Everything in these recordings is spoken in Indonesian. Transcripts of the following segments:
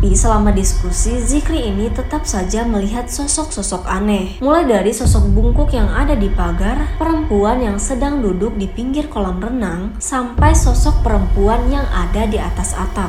Tapi selama diskusi, Zikri ini tetap saja melihat sosok-sosok aneh. Mulai dari sosok bungkuk yang ada di pagar, perempuan yang sedang duduk di pinggir kolam renang, sampai sosok perempuan yang ada di atas atap.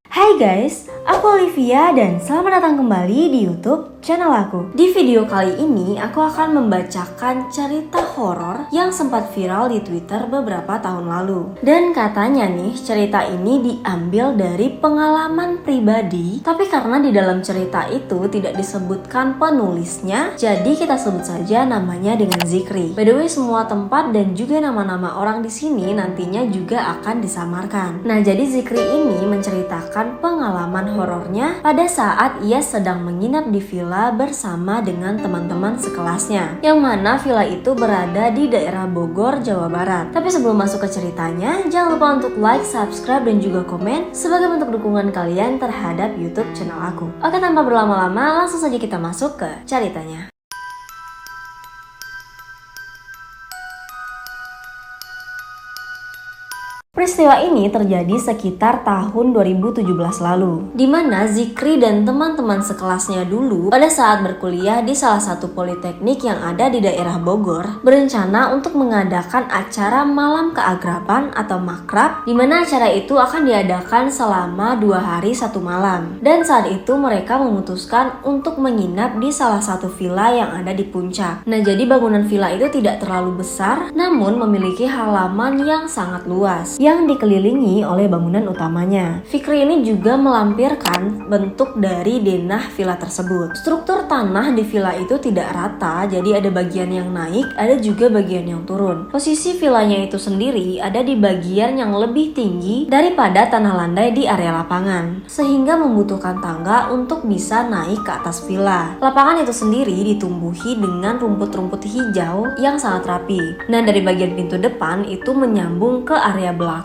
Hai guys, aku Olivia dan selamat datang kembali di YouTube channel aku. Di video kali ini aku akan membacakan cerita horor yang sempat viral di Twitter beberapa tahun lalu. Dan katanya nih, cerita ini diambil dari pengalaman pribadi, tapi karena di dalam cerita itu tidak disebutkan penulisnya, jadi kita sebut saja namanya dengan Zikri. By the way, semua tempat dan juga nama-nama orang di sini nantinya juga akan disamarkan. Nah, jadi Zikri ini menceritakan pengalaman horornya pada saat ia sedang menginap di villa bersama dengan teman-teman sekelasnya, yang mana villa itu berada di daerah Bogor, Jawa Barat. Tapi sebelum masuk ke ceritanya, jangan lupa untuk like, subscribe, dan juga komen sebagai bentuk dukungan kalian terhadap YouTube channel aku. Oke, tanpa berlama-lama, langsung saja kita masuk ke ceritanya. Peristiwa ini terjadi sekitar tahun 2017 lalu, di mana Zikri dan teman-teman sekelasnya dulu pada saat berkuliah di salah satu politeknik yang ada di daerah Bogor berencana untuk mengadakan acara malam keagraban atau makrab, di mana acara itu akan diadakan selama 2 hari 1 malam. Dan saat itu mereka memutuskan untuk menginap di salah satu villa yang ada di puncak. Nah, jadi bangunan villa itu tidak terlalu besar, namun memiliki halaman yang sangat luas yang dikelilingi oleh bangunan utamanya. Fikri ini juga melampirkan bentuk dari denah villa tersebut. Struktur tanah di villa itu tidak rata, jadi ada bagian yang naik, ada juga bagian yang turun. Posisi villanya itu sendiri ada di bagian yang lebih tinggi daripada tanah landai di area lapangan, sehingga membutuhkan tangga untuk bisa naik ke atas villa. Lapangan itu sendiri ditumbuhi dengan rumput-rumput hijau yang sangat rapi. Nah, dari bagian pintu depan itu menyambung ke area belakang,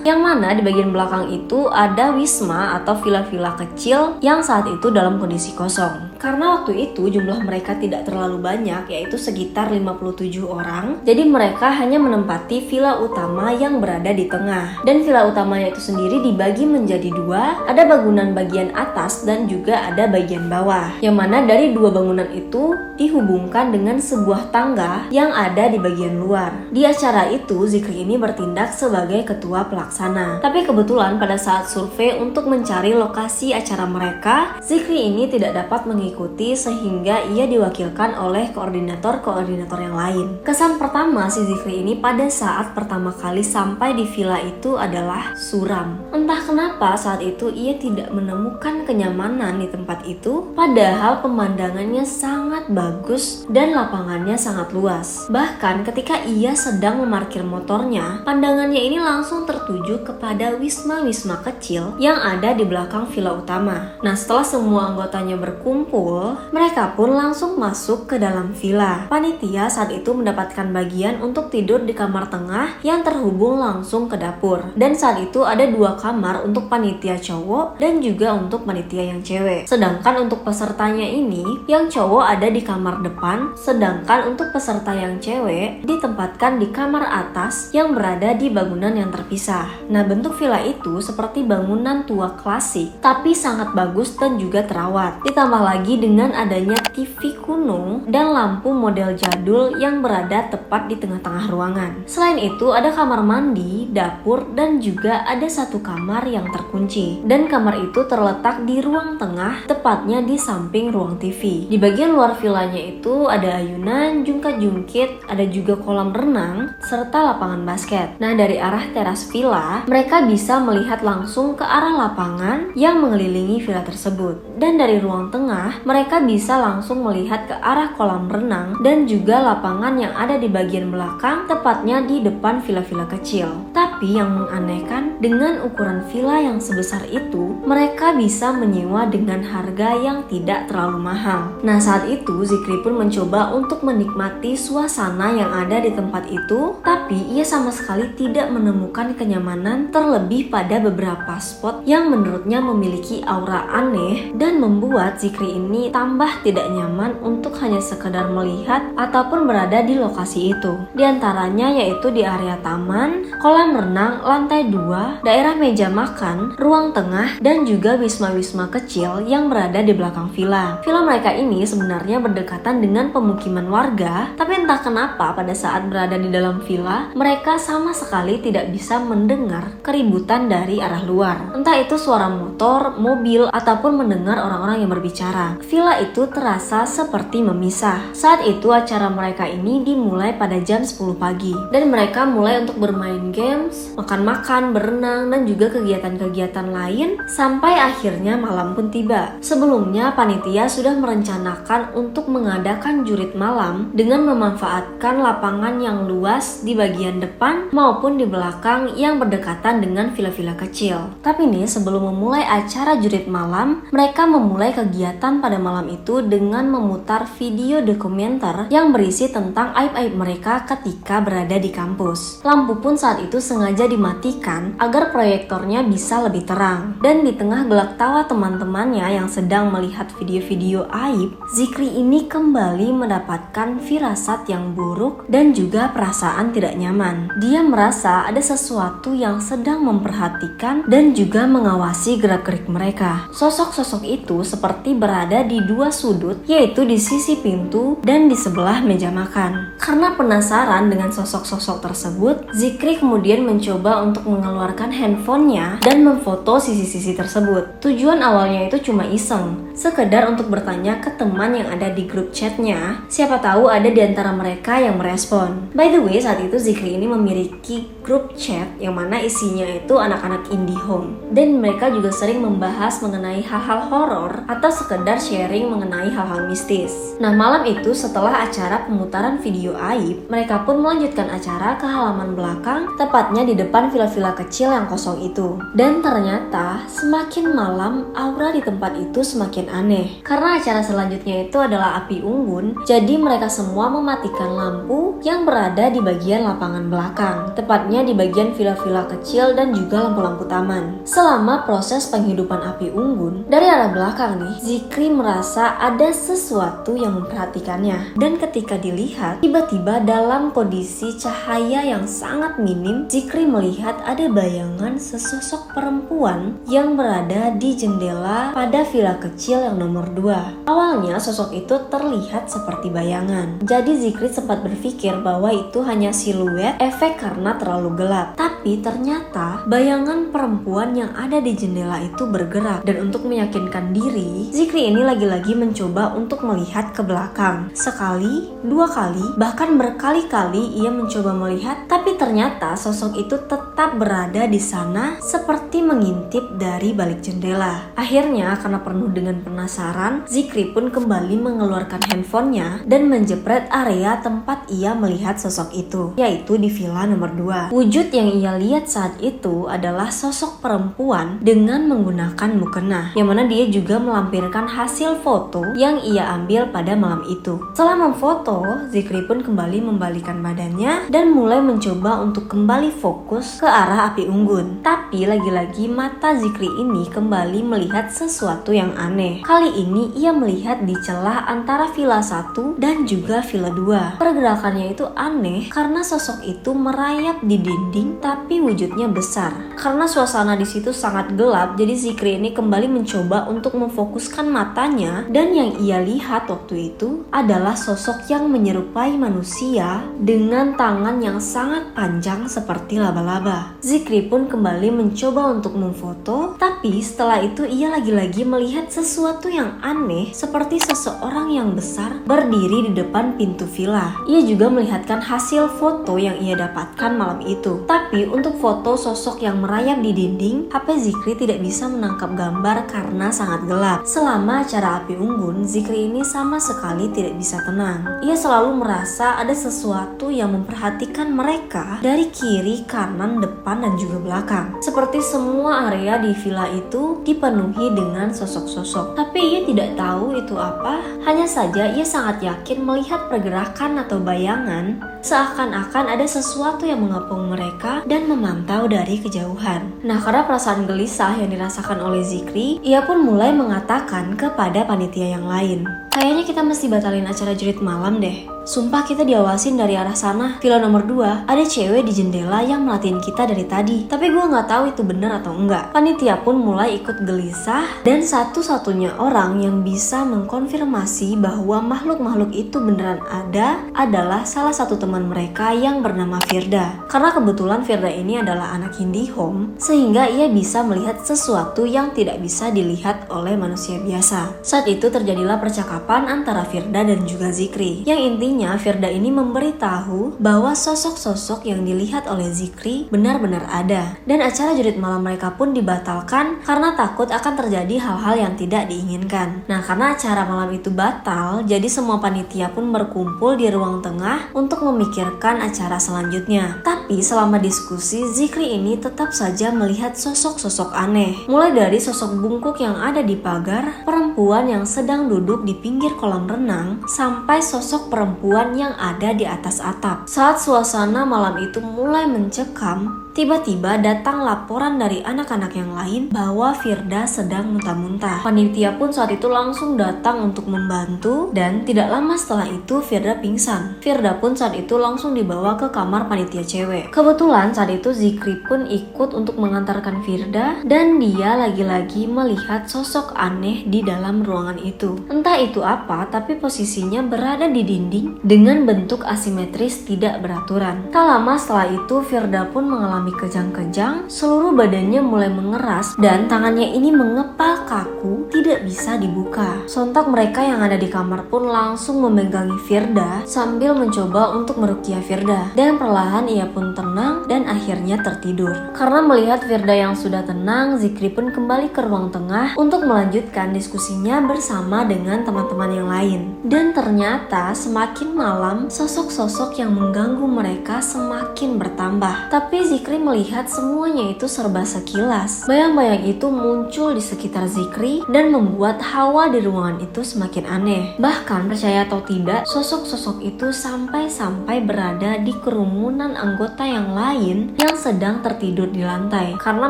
yang mana di bagian belakang itu ada wisma atau villa-villa kecil yang saat itu dalam kondisi kosong. Karena waktu itu jumlah mereka tidak terlalu banyak, yaitu sekitar 57 orang, jadi mereka hanya menempati villa utama yang berada di tengah. Dan villa utamanya itu sendiri dibagi menjadi 2, ada bangunan bagian atas dan juga ada bagian bawah, yang mana dari 2 bangunan itu dihubungkan dengan sebuah tangga yang ada di bagian luar. Di acara itu Zikri ini bertindak sebagai ketua pelaksana. Tapi kebetulan pada saat survei untuk mencari lokasi acara mereka, Zikri ini tidak dapat mengikuti sehingga ia diwakilkan oleh koordinator-koordinator yang lain. Kesan pertama si Zikri ini pada saat pertama kali sampai di villa itu adalah suram. Entah kenapa saat itu ia tidak menemukan kenyamanan di tempat itu, padahal pemandangannya sangat bagus dan lapangannya sangat luas. Bahkan ketika ia sedang memarkir motornya, pandangannya ini langsung tertuju kepada wisma-wisma kecil yang ada di belakang villa utama. Nah, setelah semua anggotanya berkumpul, mereka pun langsung masuk ke dalam villa. Panitia saat itu mendapatkan bagian untuk tidur di kamar tengah yang terhubung langsung ke dapur. Dan saat itu ada 2 kamar untuk panitia cowok dan juga untuk panitia yang cewek. Sedangkan untuk pesertanya ini, yang cowok ada di kamar depan, sedangkan untuk peserta yang cewek ditempatkan di kamar atas yang berada di bangunan yang terpisah. Nah, bentuk villa itu seperti bangunan tua klasik, tapi sangat bagus dan juga terawat. Ditambah lagi dengan adanya TV kuno dan lampu model jadul yang berada tepat di tengah-tengah ruangan. Selain itu, ada kamar mandi, dapur, dan juga ada 1 kamar yang terkunci. Dan kamar itu terletak di ruang tengah, tepatnya di samping ruang TV. Di bagian luar villanya itu ada ayunan, jungkat-jungkit, ada juga kolam renang, serta lapangan basket. Nah, dari arah teras villa, mereka bisa melihat langsung ke arah lapangan yang mengelilingi villa tersebut. Dan dari ruang tengah, mereka bisa langsung melihat ke arah kolam renang dan juga lapangan yang ada di bagian belakang, tepatnya di depan villa-villa kecil. Tapi yang menganehkan, dengan ukuran villa yang sebesar itu, mereka bisa menyewa dengan harga yang tidak terlalu mahal. Nah, saat itu Zikri pun mencoba untuk menikmati suasana yang ada di tempat itu, tapi ia sama sekali tidak menemukan menemukan kenyamanan terlebih pada beberapa spot yang menurutnya memiliki aura aneh dan membuat Zikri ini tambah tidak nyaman untuk hanya sekedar melihat ataupun berada di lokasi itu. Di antaranya yaitu di area taman, kolam renang, lantai 2, daerah meja makan, ruang tengah, dan juga wisma-wisma kecil yang berada di belakang villa. Villa mereka ini sebenarnya berdekatan dengan pemukiman warga, tapi entah kenapa pada saat berada di dalam villa, mereka sama sekali tidak bisa mendengar keributan dari arah luar. Entah itu suara motor, mobil, ataupun mendengar orang-orang yang berbicara. Villa itu terasa seperti memisah. Saat itu acara mereka ini dimulai pada jam 10 pagi, dan mereka mulai untuk bermain games, makan-makan, berenang, dan juga kegiatan-kegiatan lain sampai akhirnya malam pun tiba. Sebelumnya panitia sudah merencanakan untuk mengadakan jurit malam dengan memanfaatkan lapangan yang luas di bagian depan maupun di belakang yang berdekatan dengan villa-villa kecil. Tapi nih, sebelum memulai acara jurit malam, mereka memulai kegiatan pada malam itu dengan memutar video dokumenter yang berisi tentang aib-aib mereka ketika berada di kampus. Lampu pun saat itu sengaja dimatikan agar proyektornya bisa lebih terang. Dan di tengah gelak tawa teman-temannya yang sedang melihat video-video aib, Zikri ini kembali mendapatkan firasat yang buruk dan juga perasaan tidak nyaman. Dia merasa ada sesuatu yang sedang memperhatikan dan juga mengawasi gerak-gerik mereka. Sosok-sosok itu seperti berada di dua sudut, yaitu di sisi pintu dan di sebelah meja makan. Karena penasaran dengan sosok-sosok tersebut, Zikri kemudian mencoba untuk mengeluarkan handphonenya dan memfoto sisi-sisi tersebut. Tujuan awalnya itu cuma iseng, sekedar untuk bertanya ke teman yang ada di grup chatnya, siapa tahu ada di antara mereka yang merespon. By the way, saat itu Zikri ini memiliki grup chat yang mana isinya itu anak-anak indie home, dan mereka juga sering membahas mengenai hal-hal horor atau sekedar sharing mengenai hal-hal mistis. Nah, malam itu setelah acara pemutaran video aib, mereka pun melanjutkan acara ke halaman belakang, tepatnya di depan villa-villa kecil yang kosong itu. Dan ternyata semakin malam aura di tempat itu semakin aneh. Karena acara selanjutnya itu adalah api unggun, jadi mereka semua mematikan lampu yang berada di bagian lapangan belakang, tepatnya di bagian villa-villa kecil dan juga lampu-lampu taman. Selama proses penghidupan api unggun, dari arah belakang nih, Zikri merasa ada sesuatu yang memperhatikannya. Dan ketika dilihat, tiba-tiba dalam kondisi cahaya yang sangat minim, Zikri melihat ada bayangan sesosok perempuan yang berada di jendela pada villa kecil yang nomor 2. Awalnya sosok itu terlihat seperti bayangan, jadi Zikri sempat berpikir bahwa itu hanya siluet efek karena terlalu gelap. Tapi ternyata bayangan perempuan yang ada di jendela itu bergerak, dan untuk meyakinkan diri, Zikri ini lagi-lagi mencoba untuk melihat ke belakang. Sekali, dua kali, bahkan berkali-kali ia mencoba melihat, tapi ternyata sosok itu tetap berada di sana seperti mengintip dari balik jendela. Akhirnya karena penuh dengan penasaran, Zikri pun kembali mengeluarkan handphonenya dan menjepret area tempat ia melihat sosok itu, yaitu di villa nomor 2. Wujud yang ia lihat saat itu adalah sosok perempuan dengan menggunakan mukena, yang mana dia juga melampirkan hasil foto yang ia ambil pada malam itu. Setelah memfoto, Zikri pun kembali membalikan badannya dan mulai mencoba untuk kembali fokus ke arah api unggun. Tapi lagi-lagi mata Zikri ini kembali melihat sesuatu yang aneh. Kali ini ia melihat di celah antara villa 1 dan juga villa 2. Pergerakannya itu aneh karena sosok itu merayap di dinding tapi wujudnya besar. Karena suasana di situ sangat gelap, jadi Zikri ini kembali mencoba untuk memfokuskan matanya, dan yang ia lihat waktu itu adalah sosok yang menyerupai manusia dengan tangan yang sangat panjang seperti laba-laba. Zikri pun kembali mencoba untuk memfoto, tapi setelah itu ia lagi-lagi melihat sesuatu yang aneh seperti seseorang yang besar berdiri di depan pintu villa. Ia juga melihatkan hasil foto yang ia dapatkan malam itu. Tapi untuk foto sosok yang merayap di dinding, HP Zikri tidak bisa menangkap gambar karena sangat gelap. Selama acara api unggun, Zikri ini sama sekali tidak bisa tenang. Ia selalu merasa ada sesuatu yang memperhatikan mereka dari kiri, kanan, depan, dan juga belakang. Seperti semua area di villa itu dipenuhi dengan sosok-sosok. Tapi ia tidak tahu itu apa, hanya saja ia sangat yakin melihat pergerakan atau bayangan seakan-akan ada sesuatu yang mengepung mereka mereka dan memantau dari kejauhan. Nah, karena perasaan gelisah yang dirasakan oleh Zikri, ia pun mulai mengatakan kepada panitia yang lain, "Kayaknya kita mesti batalin acara jurit malam deh. Sumpah kita diawasin dari arah sana. Villa nomor 2, ada cewek di jendela yang merhatiin kita dari tadi. Tapi gue nggak tahu itu benar atau enggak." Panitia pun mulai ikut gelisah, dan satu-satunya orang yang bisa mengkonfirmasi bahwa makhluk-makhluk itu beneran ada adalah salah satu teman mereka yang bernama Firda. Karena kebetulan Firda ini adalah anak Indihome, sehingga ia bisa melihat sesuatu yang tidak bisa dilihat oleh manusia biasa. Saat itu terjadilah percakapan antara Firda dan juga Zikri, yang intinya Firda ini memberitahu bahwa sosok-sosok yang dilihat oleh Zikri benar-benar ada, dan acara jurit malam mereka pun dibatalkan karena takut akan terjadi hal-hal yang tidak diinginkan. Nah, karena acara malam itu batal, jadi semua panitia pun berkumpul di ruang tengah untuk memikirkan acara selanjutnya. Tapi selama diskusi, Zikri ini tetap saja melihat sosok-sosok aneh. Mulai dari sosok bungkuk yang ada di pagar, perempuan yang sedang duduk di pinggir kolam renang, sampai sosok perempuan yang ada di atas atap. Saat suasana malam itu mulai mencekam, tiba-tiba datang laporan dari anak-anak yang lain bahwa Firda sedang muntah-muntah. Panitia pun saat itu langsung datang untuk membantu, dan tidak lama setelah itu Firda pingsan. Firda pun saat itu langsung dibawa ke kamar panitia cewek. Kebetulan saat itu Zikri pun ikut untuk mengantarkan Firda, dan dia lagi-lagi melihat sosok aneh di dalam ruangan itu. Entah itu apa, tapi posisinya berada di dinding dengan bentuk asimetris tidak beraturan. Tak lama setelah itu Firda pun mengalami kejang-kejang, seluruh badannya mulai mengeras dan tangannya ini mengepal kaku, tidak bisa dibuka. Sontak mereka yang ada di kamar pun langsung memegangi Firda sambil mencoba untuk meruqyah Firda, dan perlahan ia pun tenang dan akhirnya tertidur. Karena melihat Firda yang sudah tenang, Zikri pun kembali ke ruang tengah untuk melanjutkan diskusinya bersama dengan teman-teman yang lain. Dan ternyata semakin malam, sosok-sosok yang mengganggu mereka semakin bertambah. Tapi Zikri melihat semuanya itu serba sekilas. Bayang-bayang itu muncul di sekitar Zikri dan membuat hawa di ruangan itu semakin aneh. Bahkan percaya atau tidak, sosok-sosok itu sampai-sampai berada di kerumunan anggota yang lain yang sedang tertidur di lantai. Karena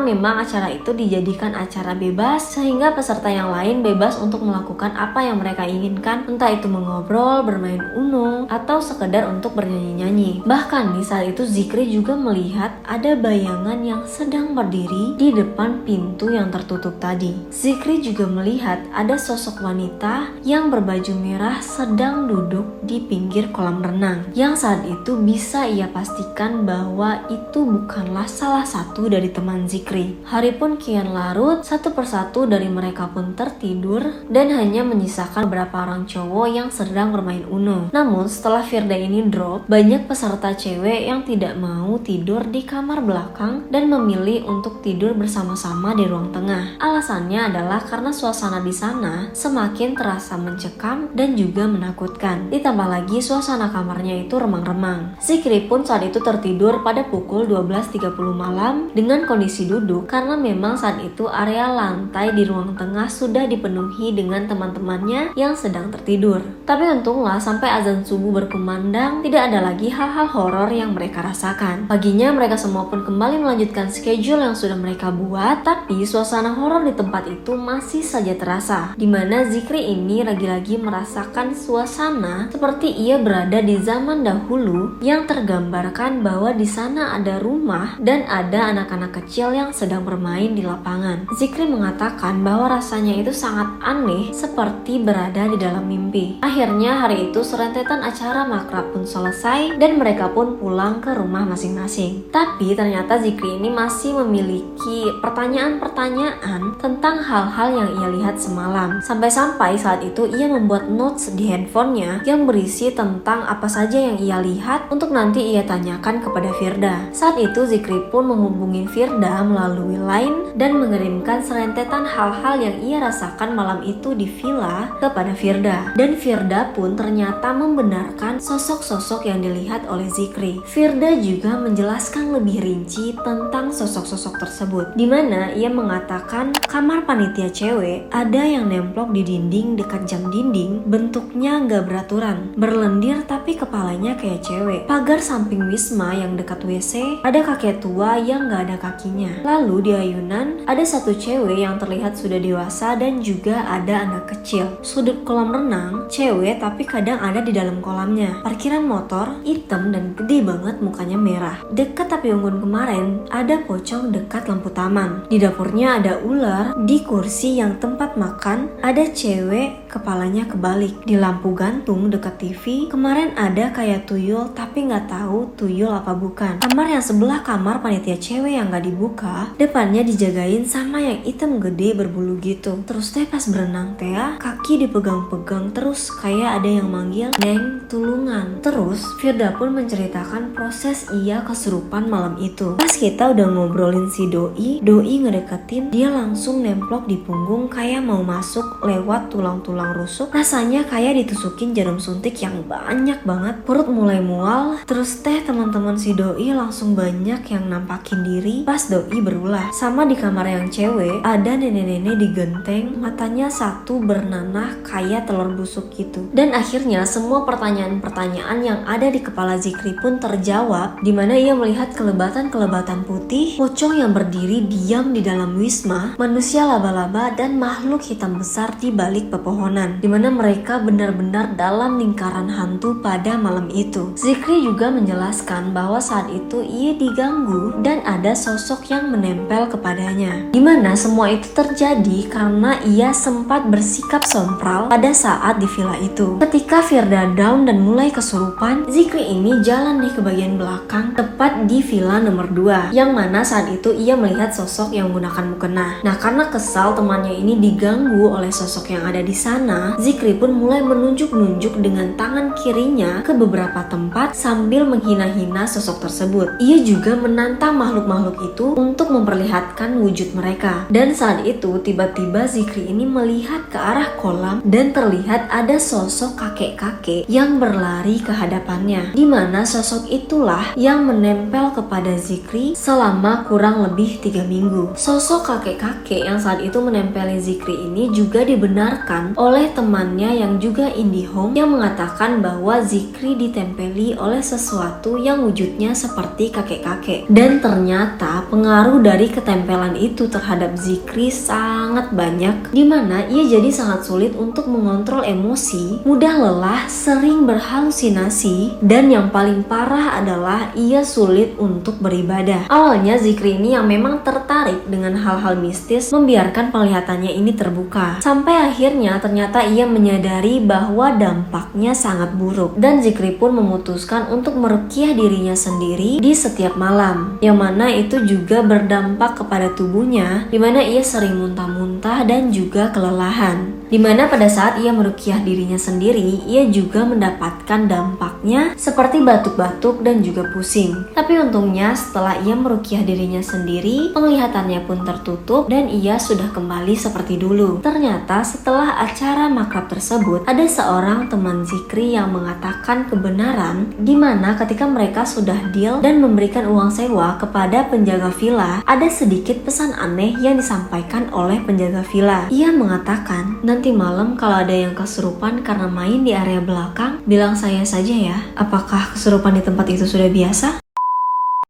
memang acara itu dijadikan acara bebas, sehingga peserta yang lain bebas untuk melakukan apa yang mereka inginkan, entah itu mengobrol, bermain uno, atau sekedar untuk bernyanyi-nyanyi. Bahkan di saat itu Zikri juga melihat ada bayangan yang sedang berdiri di depan pintu yang tertutup tadi. Zikri juga melihat ada sosok wanita yang berbaju merah sedang duduk di pinggir kolam renang, yang saat itu bisa ia pastikan bahwa itu bukanlah salah satu dari teman Zikri. Hari pun kian larut, satu persatu dari mereka pun tertidur dan hanya menyisakan beberapa orang cowok yang sedang bermain uno. Namun setelah Firda ini drop, banyak peserta cewek yang tidak mau tidur di kamar belakang dan memilih untuk tidur bersama-sama di ruang tengah. Alasannya adalah karena suasana di sana semakin terasa mencekam dan juga menakutkan. Ditambah lagi suasana kamarnya itu remang-remang. Zikri pun saat itu tertidur pada pukul 12.30 malam dengan kondisi duduk, karena memang saat itu area lantai di ruang tengah sudah dipenuhi dengan teman-temannya yang sedang tertidur. Tapi untunglah sampai azan subuh berkumandang, tidak ada lagi hal-hal horor yang mereka rasakan. Paginya mereka semua pun kembali melanjutkan schedule yang sudah mereka buat, tapi suasana horor di tempat itu masih saja terasa, dimana Zikri ini lagi-lagi merasakan suasana seperti ia berada di zaman dahulu, yang tergambarkan bahwa di sana ada rumah dan ada anak-anak kecil yang sedang bermain di lapangan. Zikri mengatakan bahwa rasanya itu sangat aneh, seperti berada di dalam mimpi. Akhirnya hari itu serentetan acara makrab pun selesai dan mereka pun pulang ke rumah masing-masing. Tapi ternyata Zikri ini masih memiliki pertanyaan-pertanyaan tentang hal-hal yang ia lihat semalam. Sampai-sampai saat itu ia membuat notes di handphonenya yang berisi tentang apa saja yang ia lihat untuk nanti ia tanyakan kepada Firda. Saat itu Zikri pun menghubungi Firda melalui Line dan mengirimkan serentetan hal-hal yang ia rasakan malam itu di villa kepada Firda. Dan Firda pun ternyata membenarkan sosok-sosok yang dilihat oleh Zikri. Firda juga menjelaskan lebih rinci tentang sosok-sosok tersebut, dimana ia mengatakan kamar panitia cewek ada yang nemplok di dinding dekat jam dinding, bentuknya nggak beraturan, berlendir tapi kepalanya kayak cewek. Pagar samping Wisma yang dekat WC ada kakek tua yang nggak ada kakinya. Lalu di ayunan ada satu cewek yang terlihat sudah dewasa dan juga ada anak kecil. Sudut kolam renang cewek tapi kadang ada di dalam kolamnya. Parkiran motor hitam dan gede banget, mukanya merah. Dekat api unggun kemarin ada pocong dekat lampu taman. Di dapurnya ada ular. Di kursi yang tempat makan ada cewek kepalanya kebalik. Di lampu gantung dekat TV kemarin ada kayak tuyul tapi nggak tahu tuyul apa bukan. Kamar yang sebelah kamar panitia cewek yang nggak dibuka, depannya dijagain sama yang hitam gede berbulu gitu. Terus teh pas berenang teh kaki dipegang-pegang terus kayak ada yang manggil, "Neng, tulungan." Terus Firda pun menceritakan proses ia kesurupan malam itu. Pas kita udah ngobrolin si Doi ngedeketin, dia langsung nemplok di punggung kayak mau masuk lewat tulang-tulang rusuk. Rasanya kayak ditusukin jarum suntik yang banyak banget. Perut mulai mual. Terus teh teman-teman si Doi langsung banyak yang nampakin diri pas Doi berulah. Sama di kamar yang cewek ada nenek-nenek digenteng, matanya satu bernanah kayak telur busuk gitu. Dan akhirnya semua pertanyaan-pertanyaan yang ada di kepala Zikri pun terjawab, dimana ia melihat kelebatan-kelebatan putih, pocong yang berdiri diam di dalam Wisma, manusia laba-laba dan makhluk hitam besar di balik pepohonan, dimana mereka benar-benar dalam lingkaran hantu pada malam itu. Zikri juga menjelaskan bahwa saat itu ia diganggu dan ada sosok yang menempel kepadanya, dimana semua itu terjadi karena ia sempat bersikap sompral pada saat di villa itu. Ketika Firda down dan mulai kesurupan, Zikri ini jalan nih ke bagian belakang tepat di villa nomor 2, yang mana saat itu ia melihat sosok yang menggunakan mukena. Nah, karena kesal temannya ini diganggu oleh sosok yang ada di sana, Zikri pun mulai menunjuk-nunjuk dengan tangan kirinya ke beberapa tempat sambil menghina-hina sosok tersebut. Ia juga menantang makhluk-makhluk itu untuk memperlihatkan wujud mereka. Dan saat itu tiba-tiba Zikri ini melihat ke arah kolam dan terlihat ada sosok kakek-kakek yang berlari ke hadapannya, dimana sosok itulah yang menempel kepada Zikri selama kurang lebih 3 minggu. Sosok kakek-kakek yang saat itu menempeli Zikri ini juga dibenarkan oleh temannya yang juga IndiHome yang mengatakan bahwa Zikri ditempeli oleh sesuatu yang wujudnya seperti kakek-kakek. Dan ternyata pengaruh dari ketempelan itu terhadap Zikri sangat banyak, dimana ia jadi sangat sulit untuk mengontrol emosi, mudah lelah, sering berhalusinasi, dan yang paling parah adalah ia sulit untuk beribadah. Awalnya Zikri ini yang memang tertarik dengan hal-hal mistis membiarkan penglihatannya ini terbuka, sampai akhirnya ternyata ia menyadari bahwa dampaknya sangat buruk, dan Zikri pun memutuskan untuk meruqyah dirinya sendiri di setiap malam, yang mana itu juga berdampak kepada tubuhnya, dimana ia sering muntah-muntah dan juga kelelahan. Dimana pada saat ia meruqyah dirinya sendiri, ia juga mendapatkan dampaknya seperti batuk-batuk dan juga pusing. Tapi untungnya setelah ia meruqyah dirinya sendiri, penglihatannya pun tertutup dan ia sudah kembali seperti dulu. Ternyata setelah acara makrab tersebut, ada seorang teman Zikri yang mengatakan kebenaran, dimana ketika mereka sudah deal dan memberikan uang sewa kepada penjaga villa, ada sedikit pesan aneh yang disampaikan oleh penjaga villa. Ia mengatakan, nanti malam kalau ada yang kesurupan karena main di area belakang, bilang saya saja ya. Apakah kesurupan di tempat itu sudah biasa?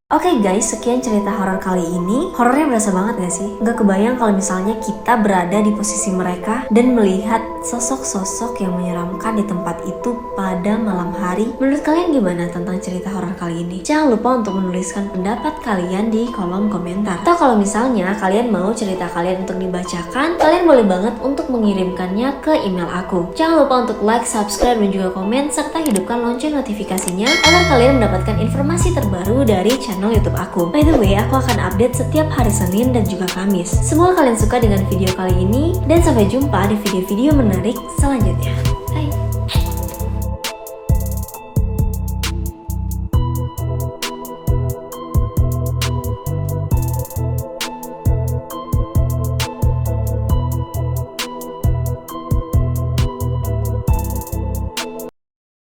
Oke guys, sekian cerita horor kali ini. Horornya berasa banget gak sih? Gak kebayang kalau misalnya kita berada di posisi mereka dan melihat sosok-sosok yang menyeramkan di tempat itu pada malam hari. Menurut kalian gimana tentang cerita horor kali ini? Jangan lupa untuk menuliskan pendapat kalian di kolom komentar. Atau kalau misalnya kalian mau cerita kalian untuk dibacakan, kalian boleh banget untuk mengirimkannya ke email aku. Jangan lupa untuk like, subscribe, dan juga komen, serta hidupkan lonceng notifikasinya agar kalian mendapatkan informasi terbaru dari channel YouTube aku. By the way, aku akan update setiap hari Senin dan juga Kamis. Semoga kalian suka dengan video kali ini dan sampai jumpa di video-video menarik selanjutnya. Bye.